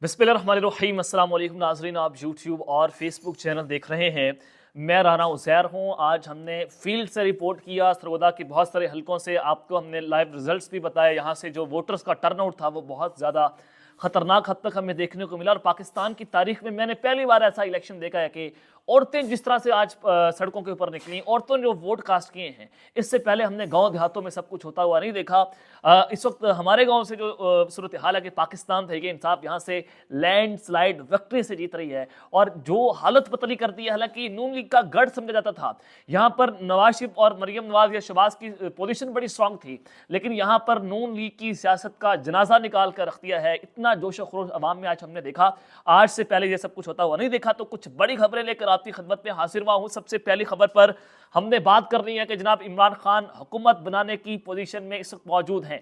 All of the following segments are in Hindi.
बिस्मिल्लाहिर्रहमानिर्रहीम। अस्सलाम वालेकुम नाज़रीन, आप यूट्यूब और फेसबुक चैनल देख रहे हैं। मैं राना उज़ैर हूँ। आज हमने फील्ड से रिपोर्ट किया, सरगोदा के बहुत सारे हलकों से आपको हमने लाइव रिजल्ट्स भी बताए। यहाँ से जो वोटर्स का टर्नआउट था वो बहुत ज़्यादा खतरनाक हद तक हमें देखने को मिला। और पाकिस्तान की तारीख में मैंने पहली बार ऐसा इलेक्शन देखा है कि औरतें जिस तरह से आज सड़कों के ऊपर निकली, औरतों ने जो वोट कास्ट किए हैं, इससे पहले हमने गांव देहातों में सब कुछ होता हुआ नहीं देखा। इस वक्त हमारे गांव से जो सूरत हाल है कि पाकिस्तान तहरीक इंसाफ यहाँ से लैंडस्लाइड विक्ट्री से जीत रही है। और जो हालत पतली कर दी है, हालांकि नून लीग का गढ़ समझा जाता था, यहाँ पर नवाज शरीफ और मरियम नवाज या शहबाज की पोजीशन बड़ी स्ट्रांग थी, लेकिन यहाँ पर नून लीग की सियासत का जनाजा निकाल कर रख दिया है। इतना जोश और खरोश अवाम में आज हमने देखा, आज से पहले ये सब कुछ होता हुआ नहीं देखा। तो कुछ बड़ी खबरें लेकर आपकी खिदमत में हाजिर हुआ हूँ। सबसे पहली खबर पर हमने बात करनी है कि जनाब इमरान खान हुकूमत बनाने की पोजीशन में इस वक्त मौजूद हैं।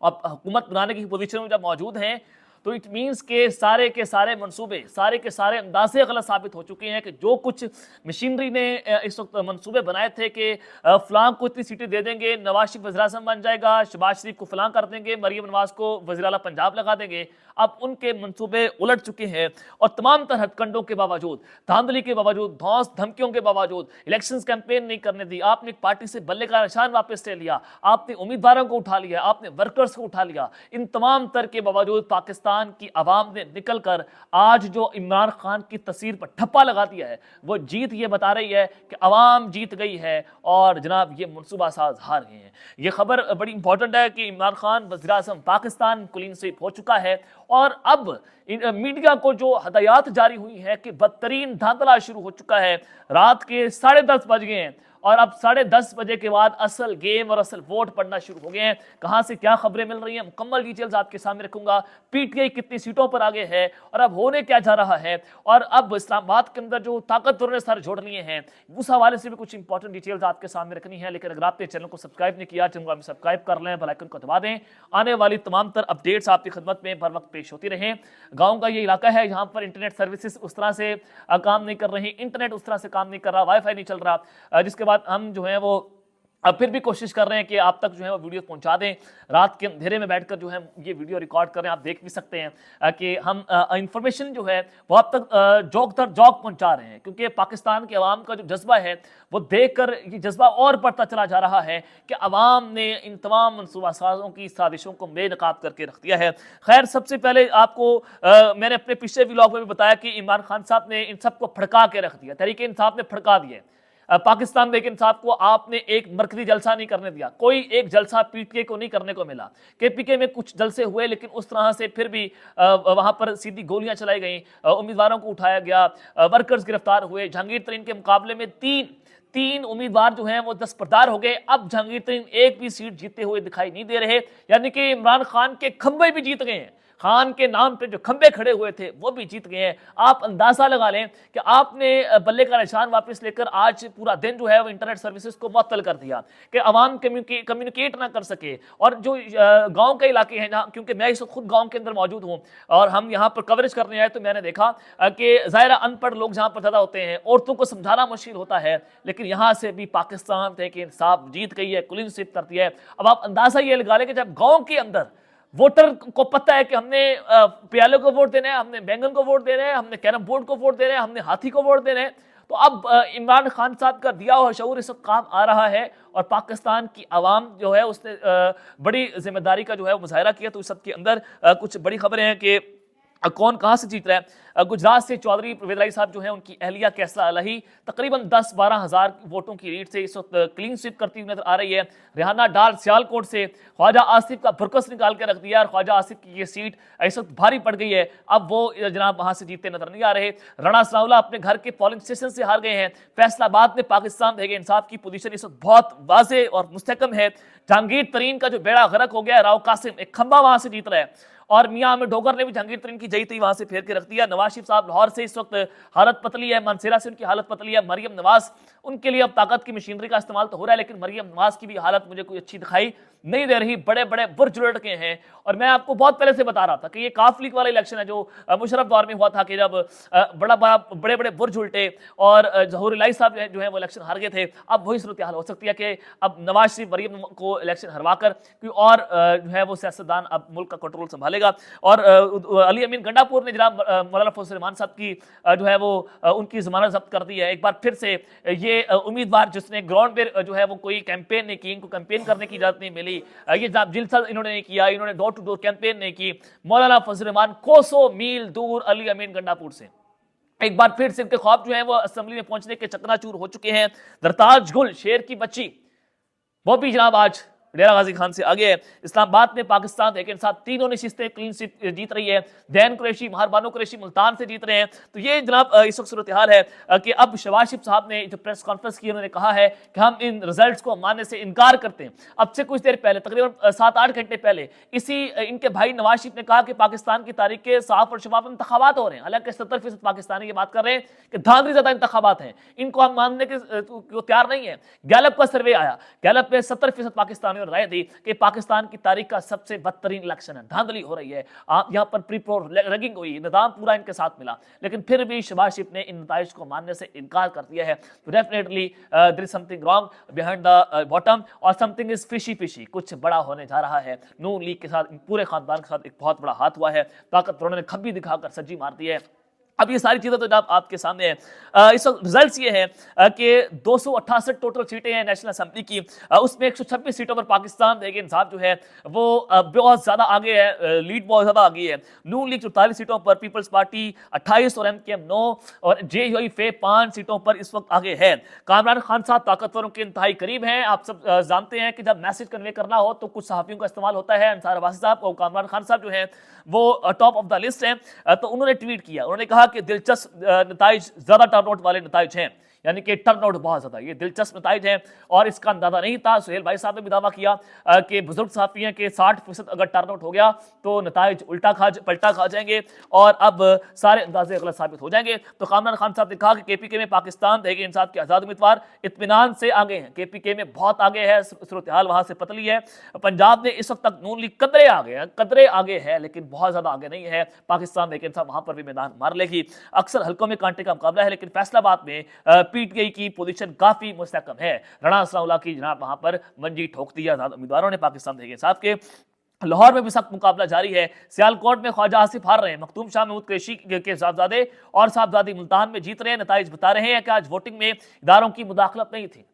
अब हुकूमत बनाने की पोजीशन में जब मौजूद हैं तो इट मीन्स के सारे मंसूबे, सारे के सारे अंदाजे गलत साबित हो चुके हैं कि जो कुछ मशीनरी ने इस वक्त मंसूबे बनाए थे कि फलां को इतनी सीटें दे देंगे, नवाज शरीफ वज़ीर-ए-आज़म बन जाएगा, शहबाज शरीफ को फलां कर देंगे, मरियम नवाज को वज़ीर आला पंजाब लगा देंगे, अब उनके मंसूबे उलट चुके हैं। और तमाम तरह हथकंडों के बावजूद, धांधली के बावजूद, धौंस धमकियों के बावजूद इलेक्शंस कैंपेन नहीं करने दी। आपने एक पार्टी से बल्ले का निशान वापस ले लिया, आपने उम्मीदवारों को उठा लिया, आपने वर्कर्स को उठा लिया। इन तमाम तर के बावजूद पाकिस्तान की आवाम ने निकलकर आज जो इमरान खान की तस्वीर पर ठप्पा लगा दिया है, वो जीत ये बता रही है कि आवाम जीत गई है और जनाब ये मनसूबा साज हार गए हैं। ये खबर बड़ी इंपॉर्टेंट है कि इमरान खान वज़ीर आज़म पाकिस्तान क्लीन स्वीप हो चुका है। और अब मीडिया को जो हदायत जारी हुई है कि बदतरीन धांधला शुरू हो चुका है। रात के 10:30 बज गए हैं और अब 10:30 बजे के बाद असल गेम और असल वोट पड़ना शुरू हो गए हैं। कहां से क्या खबरें मिल रही हैं, मुकम्मल डिटेल्स आपके सामने रखूंगा। पीटीआई कितनी सीटों पर आगे है और अब होने क्या जा रहा है, और अब इस्लामाबाद के अंदर जो ताकतवरों ने सर जोड़ लिए हैं, उस हवाले से भी कुछ इंपॉर्टेंट डिटेल्स आपके सामने रखनी है। लेकिन अगर आपने चैनल को सब्सक्राइब नहीं किया, चैनल को सब्सक्राइब कर लें, बेल आइकन को दबा दें। आने वाली तमाम तर अपडेट्स आपकी खिदमत में बर वक्त पेश होती रहें। गाँव का ये इलाका है जहाँ पर इंटरनेट सर्विसेज उस तरह से काम नहीं कर रही, इंटरनेट उस तरह से काम नहीं कर रहा, वाईफाई नहीं चल रहा, जिसके बाद हम जो है वो अब फिर भी कोशिश कर रहे हैं कि आप तक जो है वो वीडियो पहुंचा दें। रात के अंधेरे में बैठकर जो है ये वीडियो रिकॉर्ड कर रहे हैं, आप देख भी सकते हैं कि हम इंफॉर्मेशन जो है वो आप तक जौक दर जौक पहुंचा रहे हैं, क्योंकि पाकिस्तान के अवाम का जो जज्बा है वो देखकर ये जज्बा और बढ़ता चला जा रहा है कि अवाम ने इन तमाम मनसूबा साजों की साजिशों को बेनकाब करके रख दिया है। खैर, सबसे पहले आपको मैंने अपने पिछले व्लॉग में भी बताया कि इमरान खान साहब ने इन सबको फड़का के रख दिया, तहरीक इंसाफ ने फड़का दिया। पाकिस्तान तहरीक इंसाफ को आपने एक मरकजी जलसा नहीं करने दिया, कोई एक जलसा पीटीआई को नहीं करने को मिला। केपीके में कुछ जलसे हुए, लेकिन उस तरह से फिर भी वहां पर सीधी गोलियां चलाई गई, उम्मीदवारों को उठाया गया, वर्कर्स गिरफ्तार हुए। जहांगीर तरीन के मुकाबले में तीन उम्मीदवार जो हैं वो दस्तबरदार हो गए। अब जहांगीर तरीन एक भी सीट जीते हुए दिखाई नहीं दे रहे, यानी कि इमरान खान के खंभे भी जीत गए हैं। खान के नाम पे जो खंबे खड़े हुए थे वो भी जीत गए हैं। आप अंदाजा लगा लें कि आपने बल्ले का निशान वापस लेकर आज पूरा दिन जो है वो इंटरनेट सर्विसेज को मुअत्तल कर दिया कि आवाम कम्युनिकेट ना कर सके। और जो गांव के इलाके हैं जहाँ, क्योंकि मैं इस खुद गांव के अंदर मौजूद हूँ और हम यहाँ पर कवरेज करने आए, तो मैंने देखा कि ज़ाहिर अनपढ़ लोग जहाँ पर ज़्यादा होते हैं, औरतों को समझाना मुश्किल होता है, लेकिन यहाँ से भी पाकिस्तान तहरीक इंसाफ जीत गई है, क्लीन स्वीप करती है। अब आप अंदाजा ये लगा लें कि जब गाँव के अंदर वोटर को पता है कि हमने प्याले को वोट देना है, हमने बैंगन को वोट देना है, हमने कैरम बोर्ड को वोट देना है, हमने हाथी को वोट देना है, तो अब इमरान खान साहब का दिया हुआ शऊर इस वक्त काम आ रहा है। और पाकिस्तान की आवाम जो है उसने बड़ी जिम्मेदारी का जो है मुजाहरा किया। तो इस सब के अंदर कुछ बड़ी खबरें हैं कि कौन कहां से जीत रहा है। गुजरात से चौधरी परवेज इलाही साहब जो है, उनकी अहलिया कैसला इलाही तकरीबन 10-12 हज़ार वोटों की लीड से इस वक्त क्लीन स्वीप करती हुई नजर आ रही है। रेहाना डार सियालकोट से ख्वाजा आसिफ का भुरकस निकाल के रख दिया और ख्वाजा आसिफ की ये सीट इस वक्त भारी पड़ गई है। अब वो जनाब वहां से जीतते नजर नहीं आ रहे। राणा सनाउल्लाह अपने घर के पोलिंग स्टेशन से हार गए हैं। फैसलाबाद में पाकिस्तान तहरीक इंसाफ की पोजीशन इस वक्त बहुत वाज़ेह और मुस्तहकम है। जहांगीर तरीन का जो बेड़ा गर्क हो गया, राव कासिम एक खंबा वहां से जीत रहा है, और मियां अहमद डोगर ने भी जहांगीर तरीन की जई तई वहां से फेर के रख दिया। नवाज शरीफ साहब लाहौर से इस वक्त हालत पतली है, मानसेरा से उनकी हालत पतली है। मरियम नवाज, उनके लिए अब ताकत की मशीनरी का इस्तेमाल तो हो रहा है, लेकिन मरियम नवाज की भी हालत मुझे कोई अच्छी दिखाई नहीं दे रही। बड़े बड़े बुर्ज उलट के हैं। और मैं आपको बहुत पहले से बता रहा था कि ये काफ लीग वाला इलेक्शन है जो मुशर्रफ दौर में हुआ था कि जब बड़े बड़े बुर्ज उल्टे और ज़हूर इलाही साहब जो है वो इलेक्शन हार गए थे। अब वही सूरत हाल हो सकती है कि अब नवाज शरीफ मरियम को इलेक्शन हरवा कर कोई और जो है वो सियासतदान अब मुल्क का कंट्रोल संभालेगा। पड़ेगा। और अली अमीन गंडापुर ने जनाब मौलाना फजल रहमान साहब की जो है वो उनकी जमानत जब्त कर दी है। एक बार फिर से ये उम्मीदवार जिसने ग्राउंड पे जो है वो कोई कैंपेन नहीं की, इनको कैंपेन करने की इजाजत नहीं मिली, ये जिलसा इन्होंने नहीं किया, इन्होंने डोर टू डोर कैंपेन नहीं की। मौलाना फजल रहमान कोसों मील दूर अली अमीन गंडापुर से एक बार फिर से इनके ख्वाब जो है वो असेंबली में पहुंचने के चकनाचूर हो चुके हैं। दरताज गुल शेर की बच्ची वो भी जनाब आज डेरा गाजी खान से आगे है। इस्लामाबाद में पाकिस्तान एक साथ तीनों नशिस्तें क्लीन स्वीप जीत रही है। दैन कुरैशी, महर बानो कुरैशी मुल्तान से जीत रहे हैं। तो ये जनाब इस वक्त सूरत हाल है कि अब शहबाज शरीफ साहब ने जो प्रेस कॉन्फ्रेंस की उन्होंने कहा है कि हम इन रिजल्ट्स को मानने से इनकार करते हैं। अब से कुछ देर पहले तकरीबन 7-8 घंटे पहले इनके भाई नवाज शरीफ ने कहा कि पाकिस्तान की तारीख के साफ और शफाफ इंतखाबात हो रहे हैं। हालांकि 70% पाकिस्तानी ये बात कर रहे हैं कि धांधली ज्यादा इंतखाबात हैं, इनको हम मानने के तैयार नहीं है। गैलप का सर्वे आया, गैलप में 70% पाकिस्तानियों ने राय दी कि पाकिस्तान की तारीख का सबसे बदतरीन इलेक्शन है, धांधली हो रही है, यहाँ पर प्री प्रो रैगिंग हुई, निजाम पूरा इनके साथ मिला। लेकिन फिर भी शहबाज शरीफ ने इन नताइज को मानने से इनकार कर दिया है। तो definitely there is something wrong behind the bottom और समथिंग इज फिशी फिशी, कुछ बड़ा होने जा रहा है। नून लीग के साथ, पूरे खानदान के साथ एक बहुत बड़ा हाथ हुआ है। ताकतवरों ने खब्बी दिखाकर सज्जी मार दी है। अब ये सारी चीजें तो जब आपके सामने है। इस वक्त रिजल्ट्स ये है कि 268 टोटल सीटें हैं नेशनल असेंबली की, उसमें 126 सीटों पर पाकिस्तान तहरीक इंसाफ जो है वो बहुत ज्यादा आगे है, लीड बहुत ज्यादा आगे है। नून लीग 44 सीटों पर, पीपल्स पार्टी 28 और MKM 9 और JUI फे 5 सीटों पर इस वक्त आगे है। कामरान खान साहब ताकतवरों के इंतहाई करीब हैं। आप सब जानते हैं कि जब मैसेज कन्वे करना हो तो कुछ सहाफियों का इस्तेमाल होता है। अंसार अब्बासी साहब और कामरान खान साहब जो है वो टॉप ऑफ द लिस्ट हैं। तो उन्होंने ट्वीट किया, उन्होंने कहा कि दिलचस्प नताइज, ज्यादा टर्नआउट वाले नताइज हैं, यानी कि टर्नआउट बहुत ज्यादा, ये दिलचस्प नताइज हैं और इसका अंदाजा नहीं था। सुहेल भाई साहब ने भी दावा किया कि बुजुर्ग साफी हैं कि 60% अगर टर्नआउट हो गया तो नताइज पलटा खा जाएंगे और अब सारे अंदाजे गलत साबित हो जाएंगे। तो कामरान खान साहब ने कहा कि KPK में पाकिस्तान तहरीक इंसाफ के आजाद उम्मीदवार इत्मीनान से आगे हैं। KPK में बहुत आगे है, सूरत हाल वहां से पतली है। पंजाब में इस वक्त तक नून लीग कदरे आगे है, लेकिन बहुत ज्यादा आगे नहीं है। पाकिस्तान तहरीक इंसाफ वहां पर भी मैदान मार लेगी। अक्सर हल्कों में कांटे का मुकाबला है, लेकिन फैसलाबाद में PTI की पोजीशन काफी मुस्तहकम है। राणा असराउल्लाह की जनाब वहां पर मंजी ठोक दी आजाद उम्मीदवारों ने पाकिस्तान तहरीक इंसाफ के। लाहौर में भी सख्त मुकाबला जारी है। सियालकोट में ख्वाजा आसिफ हार रहे हैं। मखदूम शाह महमूद कुरैशी के साहबजादे और साहबजादी मुल्तान में जीत रहे हैं। नताइज बता रहे हैं कि आज वोटिंग में इदारों की मुदाखलत नहीं थी,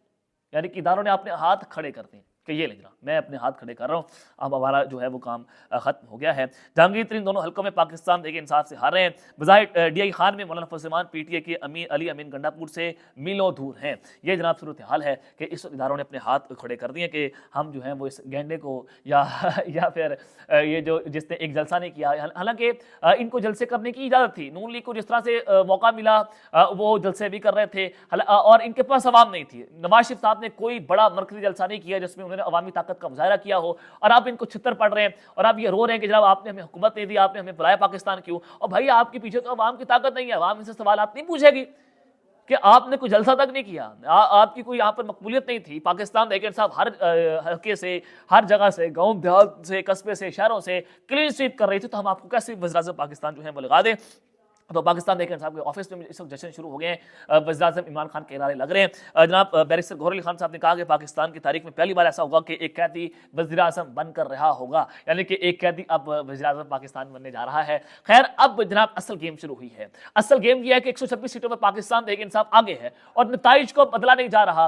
यानी कि इदारों ने अपने हाथ खड़े कर दिए कि ये ले जरा, मैं अपने हाथ खड़े कर रहा हूँ, अब हमारा जो है वो काम खत्म हो गया है। जहांगीर तरीन दोनों हल्कों में पाकिस्तान तहरीक इंसाफ से हार रहे हैं। बजाय DI खान में मौलाना फजल रहमान PTI के अली अमीन गंडापुर से मीलों दूर हैं। ये जनाब सूरत हाल है कि इस इदारों ने अपने हाथ खड़े कर दिए कि हम जो है वो इस गेंडे को या फिर ये जो जिसने एक जलसा नहीं किया, हालांकि इनको जलसे करने की इजाजत थी। नून लीग को जिस तरह से मौका मिला वो जलसे भी कर रहे थे और इनके पास अवाम नहीं थी। नवाज शरीफ साहब ने कोई बड़ा मरकजी जलसा नहीं किया जिसमें अवामी ताकत का मुजाहरा किया हो, और आप इनको छितर पड़ रहे हैं और आप ये रो रहे हैं कि जनाब आपने हमें हुकूमत नहीं दी, आपने हमें बुलाया पाकिस्तान क्यों। और भाई आपके पीछे तो अवाम की ताकत नहीं है, अवाम इनसे सवाल नहीं पूछेगी कि आपने कोई जलसा तक नहीं किया, आपकी कोई यहाँ पर मकबूलियत नहीं थी। पाकिस्तान तहरीक इंसाफ हर हल्के से, हर जगह से, गाँव देहात से, कस्बे से, शहरों से क्लीन स्वीप कर रही थी, तो हम आपको कैसे वज़ीर-ए-आज़म पाकिस्तान जो है वो लगा दें। तो पाकिस्तान तहरीक इंसाफ के ऑफिस में इस वक्त जश्न शुरू हो गए हैं। वज़ीर-ए-आज़म इमरान खान के नारे लग रहे हैं। जनाब बैरिस्टर गौहर अली खान साहब ने कहा कि पाकिस्तान की तारीख में पहली बार ऐसा होगा कि एक कैदी वज़ीर-ए-आज़म बनकर रहा होगा, यानी कि एक कैदी अब वज़ीर-ए-आज़म पाकिस्तान बनने जा रहा है। खैर, अब जनाब असल गेम शुरू हुई है। असल गेम यह है कि 126 सीटों पर पाकिस्तान तहरीक इंसाफ आगे है और नताइज को बदला नहीं जा रहा।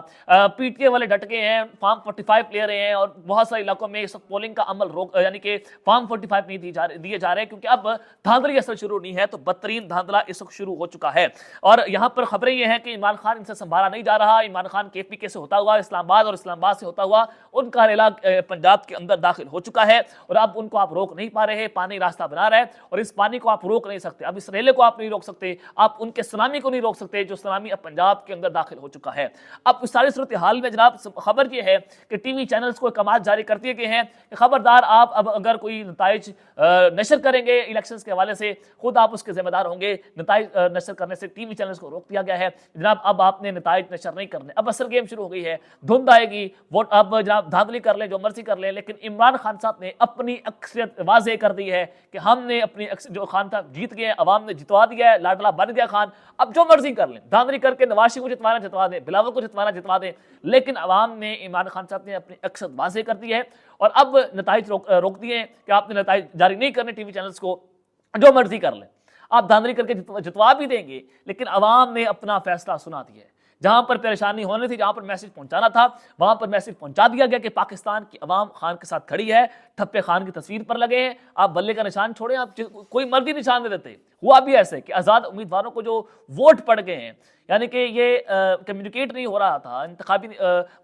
PTI वाले डट गए हैं, फॉर्म 45 ले रहे हैं और बहुत सारे इलाकों में इस वक्त पोलिंग का अमल यानी कि फॉर्म 45 नहीं दिए जा रहे हैं, क्योंकि अब धांधली असल शुरू नहीं है। तो बदतरीन धांधला इस वक्त शुरू हो चुका है और यहां पर खबरें ये हैं कि इमरान खान इनसे संभाला नहीं जा रहा। इमरान खान KPK से होता हुआ इस्लामाबाद और इस्लामाबाद से होता हुआ उनका रेला पंजाब के अंदर दाखिल हो चुका है और अब उनको आप रोक नहीं पा रहे। पानी रास्ता बना रहा है और इस पानी को आप रोक नहीं सकते। अब इस रेले को आप नहीं रोक सकते, आप उनके सुनामी को नहीं रोक सकते जो सुनामी अब पंजाब के अंदर दाखिल हो चुका है। अब इस सारी सूरत हाल में जनाब खबर यह है कि TV चैनल्स को कमात जारी कर दिए गए हैं कि खबरदार आप अब अगर कोई नताइज नशर करेंगे इलेक्शंस के हवाले से, खुद आप उसके जिम्मेदार होंगे। होंगे, नताइज नशर करने से टीवी चैनल्स को रोक दिया गया है जनाब, अब आपने नताइज नशर नहीं करने, अब असल गेम शुरू हो गई है, धुंध आएगी, वोट अब जनाब धांधली कर ले, जो मर्जी कर ले, लेकिन इमरान खान साहब ने अपनी अक्सरियत वाजे कर दी है कि हमने अपनी जो खान साहब जीत गए, अवाम ने जितवा दिया है, लाडला बन गया खान, अब जो मर्जी कर लें, धांधली करके नवाज शरीफ को जितवाना जितवा दें, बिलावल को जितवाना जितवा दें, लेकिन अवाम ने इमरान खान साहब ने अपनी अक्सर वाजे कर दी है और अब नताइज रोक दिए कि आपने नताइज जारी नहीं करने टीवी चैनल्स को, जो मर्जी कर लें, आप धांधली करके जितवा भी देंगे, लेकिन अवाम ने अपना फैसला सुना दिया है। जहां पर परेशानी होनी थी, जहां पर मैसेज पहुंचाना था, वहां पर मैसेज पहुंचा दिया गया कि पाकिस्तान की अवाम खान के साथ खड़ी है, ठप्पे खान की तस्वीर पर लगे हैं, आप बल्ले का निशान छोड़ें, आप कोई मर्जी निशान दे देते। हुआ भी ऐसे कि आज़ाद उम्मीदवारों को जो वोट पड़ गए हैं, यानी कि ये कम्युनिकेट नहीं हो रहा था, इंतखाबी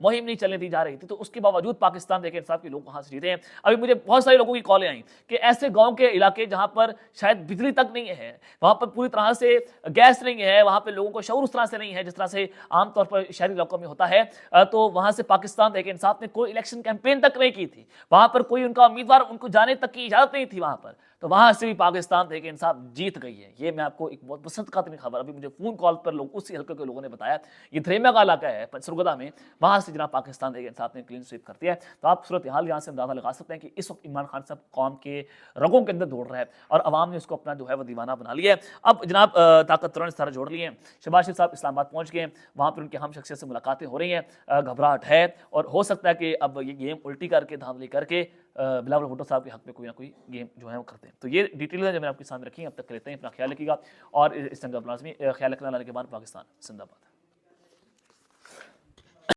मुहिम नहीं चलने दी जा रही थी, तो उसके बावजूद पाकिस्तान देखे इंसाफ के लोग वहाँ से जीते हैं। अभी मुझे बहुत सारे लोगों की कॉलें आई कि ऐसे गांव के इलाके जहाँ पर शायद बिजली तक नहीं है, वहाँ पर पूरी तरह से गैस नहीं है, वहाँ पर लोगों को शऊर उस तरह से नहीं है जिस तरह से आमतौर पर शहरी इलाकों में होता है, तो वहाँ से पाकिस्तान देखे इंसाफ ने कोई इलेक्शन कैंपेन तक नहीं की थी, वहाँ पर कोई उनका उम्मीदवार उनको जाने तक की इजाज़त नहीं थी वहाँ पर, तो वहां से भी पाकिस्तान देखे इंसाफ जीत गई है। ये मैं आपको एक बहुत पसंद करती खबर, अभी मुझे फोन कॉल पर लोग उसी हल्के के लोगों ने बताया, ये धरेमा का इलाका है सरगोदा में, वहां से जनाब पाकिस्तान देखे इंसाफ ने क्लीन स्वीप करती है। तो आप सूरत हाल यहाँ से अंदाजा लगा सकते हैं कि इस वक्त इमरान खान साहब कौम के रगों के अंदर दौड़ रहा है और अवाम ने उसको अपना जो है वो दीवाना बना लिया है। अब जनाब ताकतवरों ने सारा जोड़ लिए हैं, शहबाज शरीफ साहब इस्लामाबाद पहुंच गए, वहाँ पर उनके हम शख्सियत से मुलाकातें हो रही हैं, घबराहट है और हो सकता है कि अब ये गेम उल्टी करके धांधली करके बिलावल भुट्टो साहब के हक में कोई ना कोई गेम जो है वो करते हैं। तो ये डिटेल जो मैंने आपके सामने रखी है, अब तक लेते हैं, अपना ख्याल रखिएगा और इस जंग लाजमी ख्याल रखना, के बाद पाकिस्तान जिंदाबाद।